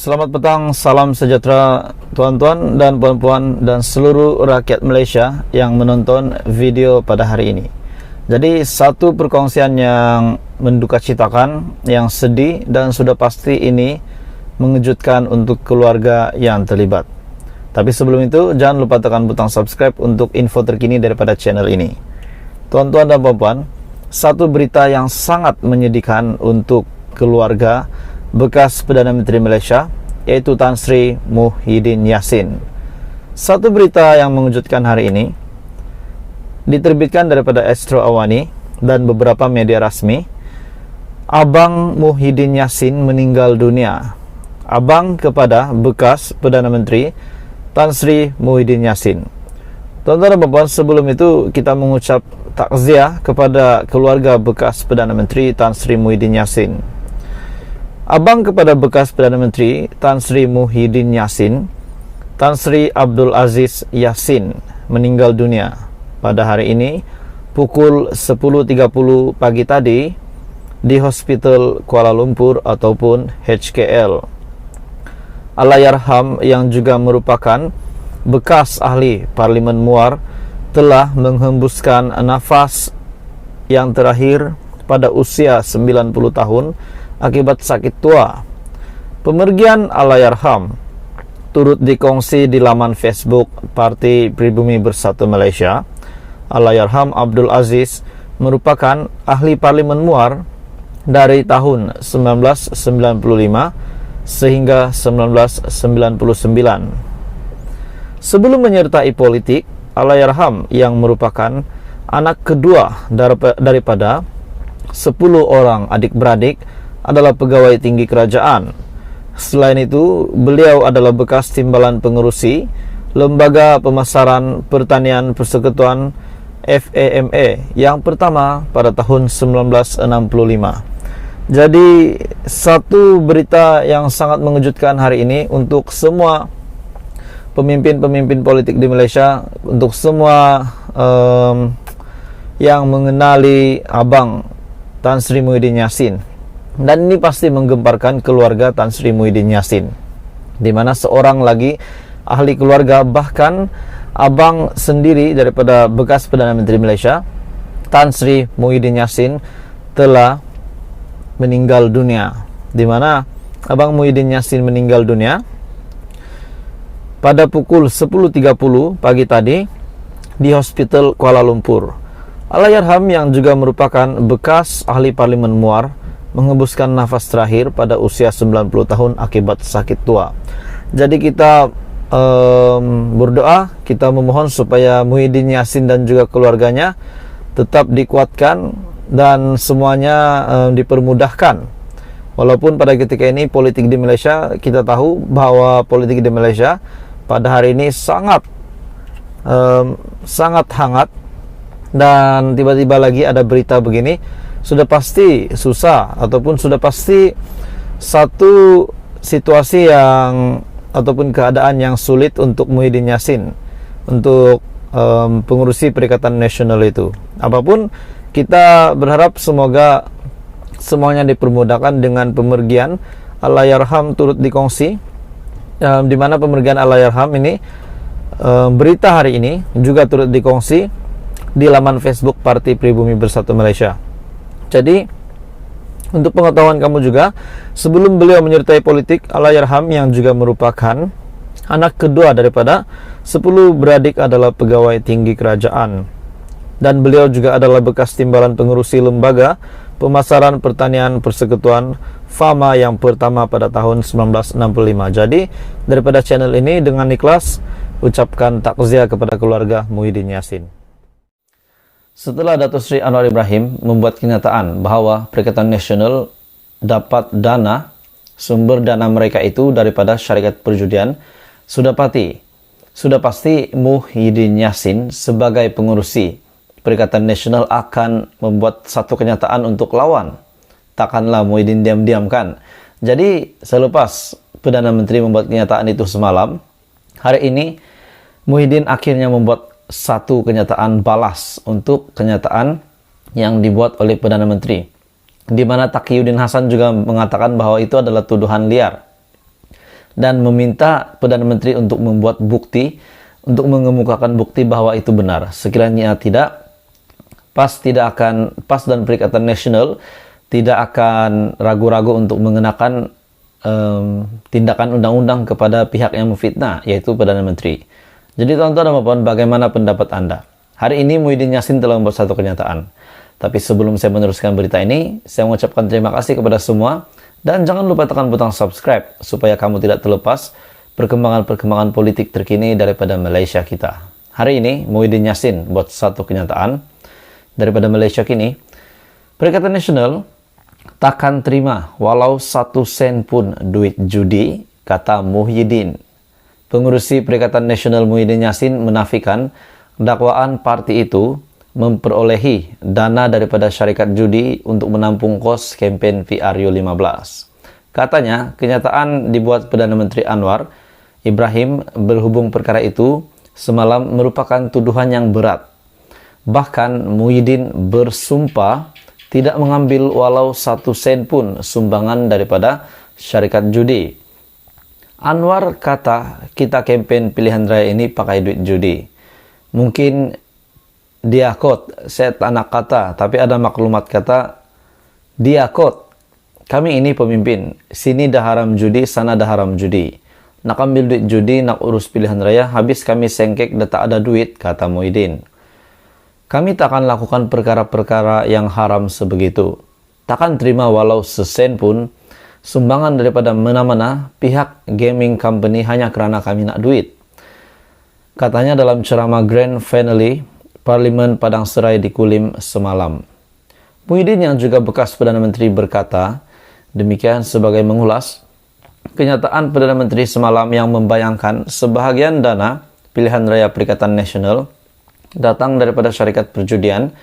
Selamat petang, salam sejahtera tuan-tuan dan puan-puan dan seluruh rakyat Malaysia yang menonton video pada hari ini. Jadi satu perkongsian yang mendukacitakan, yang sedih dan sudah pasti ini mengejutkan untuk keluarga yang terlibat. Tapi sebelum itu jangan lupa tekan butang subscribe untuk info terkini daripada channel ini. Tuan-tuan dan puan-puan, satu berita yang sangat menyedihkan untuk keluarga bekas Perdana Menteri Malaysia, yaitu Tan Sri Muhyiddin Yassin. Satu berita yang mengejutkan hari ini diterbitkan daripada Astro Awani dan beberapa media rasmi. Abang Muhyiddin Yassin meninggal dunia. Abang kepada bekas Perdana Menteri Tan Sri Muhyiddin Yassin. Tuan-tuan dan puan-puan, sebelum itu kita mengucap takziah kepada keluarga bekas Perdana Menteri Tan Sri Muhyiddin Yassin. Abang kepada bekas Perdana Menteri Tan Sri Muhyiddin Yassin, Tan Sri Abdul Aziz Yassin, meninggal dunia pada hari ini pukul 10.30 pagi tadi di Hospital Kuala Lumpur ataupun HKL. Allahyarham yang juga merupakan bekas ahli Parlimen Muar telah menghembuskan nafas yang terakhir pada usia 90 tahun akibat sakit tua. Pemergian Allahyarham turut dikongsi di laman Facebook Parti Pribumi Bersatu Malaysia. Allahyarham Abdul Aziz merupakan ahli Parlimen Muar dari tahun 1995 sehingga 1999. Sebelum menyertai politik, Allahyarham yang merupakan anak kedua daripada 10 orang adik-beradik adalah pegawai tinggi kerajaan. Selain itu, beliau adalah bekas timbalan pengerusi Lembaga Pemasaran Pertanian Persekutuan FAMA yang pertama pada tahun 1965. Jadi, satu berita yang sangat mengejutkan hari ini untuk semua pemimpin-pemimpin politik di Malaysia, untuk semua yang mengenali Abang Tan Sri Muhyiddin Yassin. Dan ini pasti menggemparkan keluarga Tan Sri Muhyiddin Yassin, di mana seorang lagi ahli keluarga, bahkan abang sendiri daripada bekas Perdana Menteri Malaysia Tan Sri Muhyiddin Yassin telah meninggal dunia. Di mana Abang Muhyiddin Yassin meninggal dunia pada pukul 10.30 pagi tadi di Hospital Kuala Lumpur. Allahyarham yang juga merupakan bekas ahli Parlimen Muar menghembuskan nafas terakhir pada usia 90 tahun akibat sakit tua. Jadi kita berdoa, kita memohon supaya Muhyiddin Yassin dan juga keluarganya tetap dikuatkan dan semuanya dipermudahkan. Walaupun pada ketika ini politik di Malaysia, kita tahu bahwa politik di Malaysia pada hari ini sangat hangat, dan tiba-tiba lagi ada berita begini. Sudah pasti susah, ataupun sudah pasti satu situasi yang ataupun keadaan yang sulit untuk Muhyiddin Yassin, untuk pengurusi Perikatan Nasional itu. Apapun, kita berharap semoga semuanya dipermudahkan dengan pemergian Allahyarham turut dikongsi, di mana pemergian Allahyarham ini, berita hari ini juga turut dikongsi di laman Facebook Parti Pribumi Bersatu Malaysia. Jadi, untuk pengetahuan kamu juga, sebelum beliau menyertai politik, Allahyarham yang juga merupakan anak kedua daripada 10 beradik adalah pegawai tinggi kerajaan. Dan beliau juga adalah bekas timbalan pengerusi Lembaga Pemasaran Pertanian Persekutuan FAMA yang pertama pada tahun 1965. Jadi, daripada channel ini dengan ikhlas ucapkan takziah kepada keluarga Muhyiddin Yassin. Setelah Datuk Seri Anwar Ibrahim membuat kenyataan bahawa Perikatan Nasional dapat dana, sumber dana mereka itu daripada syarikat perjudian, sudah pasti Muhyiddin Yassin sebagai pengurusi Perikatan Nasional akan membuat satu kenyataan untuk lawan. Takkanlah Muhyiddin diam-diamkan. Jadi selepas Perdana Menteri membuat kenyataan itu semalam, hari ini Muhyiddin akhirnya membuat satu kenyataan balas untuk kenyataan yang dibuat oleh Perdana Menteri, di mana Taqiyuddin Hasan juga mengatakan bahwa itu adalah tuduhan liar. dan meminta Perdana Menteri untuk membuat bukti, untuk mengemukakan bukti bahwa itu benar. Sekiranya tidak, PAS dan Perikatan Nasional tidak akan ragu-ragu untuk mengenakan tindakan undang-undang kepada pihak yang memfitnah, yaitu Perdana Menteri. Jadi tuan-tuan dan puan, bagaimana pendapat Anda? Hari ini Muhyiddin Yassin telah membuat satu kenyataan. Tapi sebelum saya meneruskan berita ini, saya mengucapkan terima kasih kepada semua. Dan jangan lupa tekan butang subscribe, supaya kamu tidak terlepas perkembangan-perkembangan politik terkini daripada Malaysia kita. Hari ini Muhyiddin Yassin buat satu kenyataan daripada Malaysia kini. Perikatan Nasional takkan terima walau 1 sen pun duit judi, kata Muhyiddin. Pengurusi Perikatan Nasional Muhyiddin Yassin menafikan dakwaan parti itu memperolehi dana daripada syarikat judi untuk menampung kos kempen PRU15. Katanya, kenyataan dibuat Perdana Menteri Anwar Ibrahim berhubung perkara itu semalam merupakan tuduhan yang berat. Bahkan Muhyiddin bersumpah tidak mengambil walau 1 sen pun sumbangan daripada syarikat judi. Anwar kata, kita kempen pilihan raya ini pakai duit judi. Mungkin dia quote, saya tak nak kata, tapi ada maklumat kata, dia quote, kami ini pemimpin, sini dah haram judi, sana dah haram judi. Nak ambil duit judi, nak urus pilihan raya, habis kami sengkek dah tak ada duit, kata Muhyiddin. Kami takkan lakukan perkara-perkara yang haram sebegitu. Takkan terima walau sesen pun sumbangan daripada mana-mana pihak gaming company hanya kerana kami nak duit. Katanya dalam ceramah Grand Finale Parlimen Padang Serai di Kulim semalam. Muhyiddin yang juga bekas Perdana Menteri berkata, demikian sebagai mengulas kenyataan Perdana Menteri semalam yang membayangkan sebahagian dana pilihan raya Perikatan Nasional datang daripada syarikat perjudian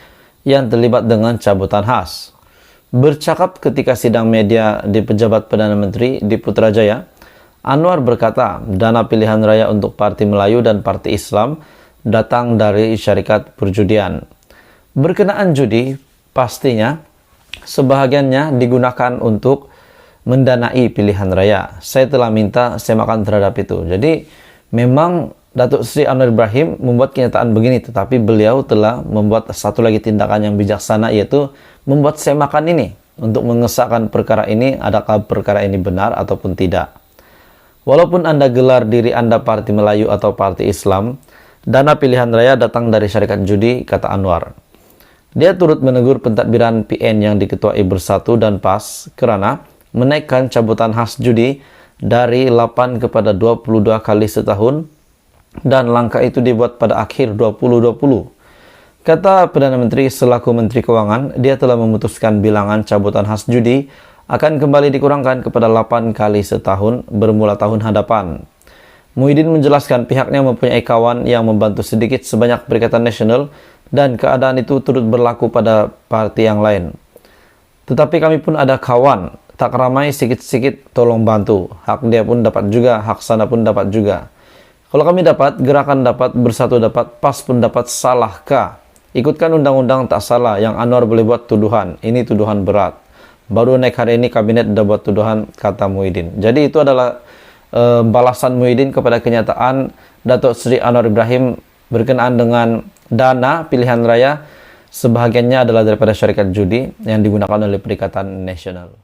yang terlibat dengan cabutan khas. Bercakap ketika sidang media di Pejabat Perdana Menteri di Putrajaya, Anwar berkata dana pilihan raya untuk Parti Melayu dan Parti Islam datang dari syarikat perjudian. Berkenaan judi, pastinya sebahagiannya digunakan untuk mendanai pilihan raya. Saya telah minta semakan terhadap itu. Jadi memang Datuk Seri Anwar Ibrahim membuat kenyataan begini, tetapi beliau telah membuat satu lagi tindakan yang bijaksana, yaitu membuat semakan ini untuk mengesahkan perkara ini, adakah perkara ini benar ataupun tidak. Walaupun Anda gelar diri Anda Parti Melayu atau Parti Islam, dana pilihan raya datang dari syarikat judi, kata Anwar. Dia turut menegur pentadbiran PN yang diketuai Bersatu dan PAS kerana menaikkan cabutan khas judi dari 8 kepada 22 kali setahun, dan langkah itu dibuat pada akhir 2020. Kata Perdana Menteri selaku Menteri Kewangan, dia telah memutuskan bilangan cabutan khas judi akan kembali dikurangkan kepada 8 kali setahun bermula tahun hadapan. Muhyiddin menjelaskan pihaknya mempunyai kawan yang membantu sedikit sebanyak Perikatan Nasional dan keadaan itu turut berlaku pada parti yang lain. Tetapi kami pun ada kawan, tak ramai sikit-sikit tolong bantu. Hak dia pun dapat juga, hak sana pun dapat juga. Kalau kami dapat, gerakan dapat, Bersatu dapat, PAS pun dapat, salahkah? Ikutkan undang-undang tak salah, yang Anwar boleh buat tuduhan. Ini tuduhan berat. Baru naik hari ini kabinet dah buat tuduhan, kata Muhyiddin. Jadi itu adalah balasan Muhyiddin kepada kenyataan Datuk Seri Anwar Ibrahim berkenaan dengan dana pilihan raya sebahagiannya adalah daripada syarikat judi yang digunakan oleh Perikatan Nasional.